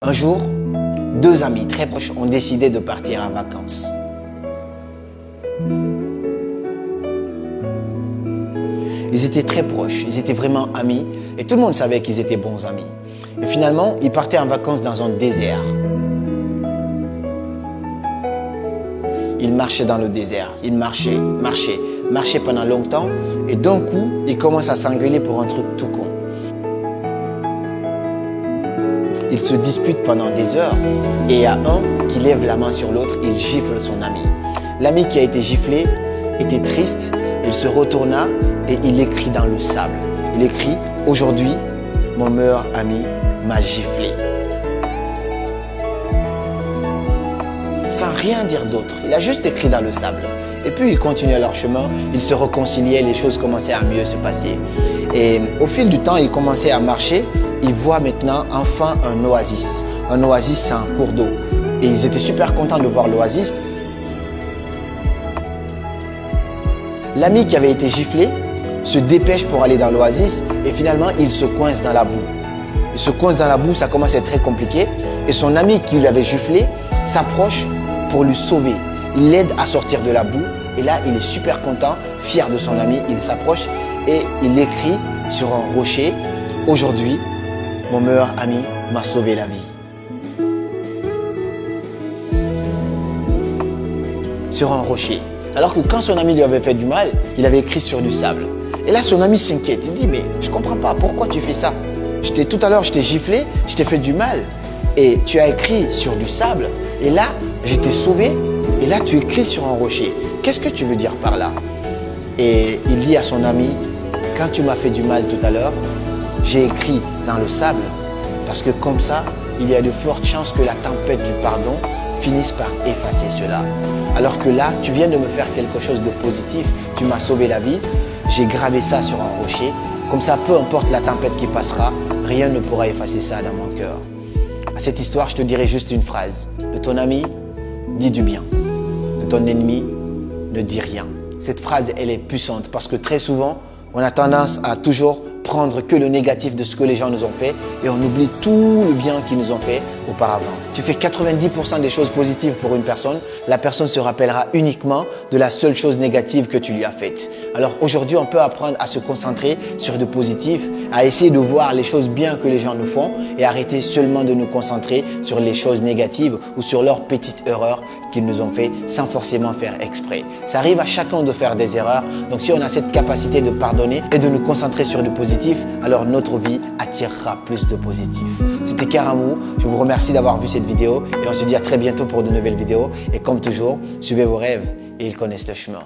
Un jour, deux amis très proches ont décidé de partir en vacances. Ils étaient très proches, ils étaient vraiment amis et tout le monde savait qu'ils étaient bons amis. Et finalement, ils partaient en vacances dans un désert. Ils marchaient dans le désert, ils marchaient pendant longtemps et d'un coup, ils commencent à s'engueuler pour un truc tout con. Ils se disputent pendant des heures et il y a un qui lève la main sur l'autre, il gifle son ami. L'ami qui a été giflé était triste, il se retourna et il écrit dans le sable. Il écrit « Aujourd'hui, mon meilleur ami m'a giflé ». Sans rien dire d'autre, il a juste écrit dans le sable. Et puis ils continuaient leur chemin, ils se réconciliaient, les choses commençaient à mieux se passer. Et au fil du temps, ils commençaient à marcher. Ils voient maintenant enfin un oasis. Un oasis, c'est un cours d'eau. Et ils étaient super contents de voir l'oasis. L'ami qui avait été giflé se dépêche pour aller dans l'oasis et finalement, il se coince dans la boue. Il se coince dans la boue, ça commence à être très compliqué. Et son ami qui l'avait giflé s'approche pour lui sauver. Il l'aide à sortir de la boue. Et là, il est super content, fier de son ami. Il s'approche et il écrit sur un rocher « Aujourd'hui, mon meilleur ami m'a sauvé la vie ». Sur un rocher. Alors que quand son ami lui avait fait du mal, il avait écrit sur du sable. Et là, son ami s'inquiète. Il dit « Mais je ne comprends pas, pourquoi tu fais ça? Tout à l'heure, je t'ai giflé, je t'ai fait du mal. Et tu as écrit sur du sable. Et là, je t'ai sauvé. Et là, tu écris sur un rocher. Qu'est-ce que tu veux dire par là ?» Et il dit à son ami « Quand tu m'as fait du mal tout à l'heure, j'ai écrit dans le sable parce que comme ça, il y a de fortes chances que la tempête du pardon finisse par effacer cela. Alors que là, tu viens de me faire quelque chose de positif, tu m'as sauvé la vie, j'ai gravé ça sur un rocher. Comme ça, peu importe la tempête qui passera, rien ne pourra effacer ça dans mon cœur. » À cette histoire, je te dirai juste une phrase. De ton ami, dis du bien. De ton ennemi, ne dis rien. Cette phrase, elle est puissante parce que très souvent, on a tendance à toujours prendre que le négatif de ce que les gens nous ont fait et on oublie tout le bien qu'ils nous ont fait auparavant. Tu fais 90% des choses positives pour une personne, la personne se rappellera uniquement de la seule chose négative que tu lui as faite. Alors aujourd'hui, on peut apprendre à se concentrer sur du positif, à essayer de voir les choses bien que les gens nous font et arrêter seulement de nous concentrer sur les choses négatives ou sur leurs petites erreurs qu'ils nous ont fait sans forcément faire exprès. Ça arrive à chacun de faire des erreurs, donc si on a cette capacité de pardonner et de nous concentrer sur du positif, alors notre vie attirera plus de positif. C'était Karamou, je vous remercie d'avoir vu cette vidéo et on se dit à très bientôt pour de nouvelles vidéos. Et comme toujours, suivez vos rêves et ils connaissent le chemin.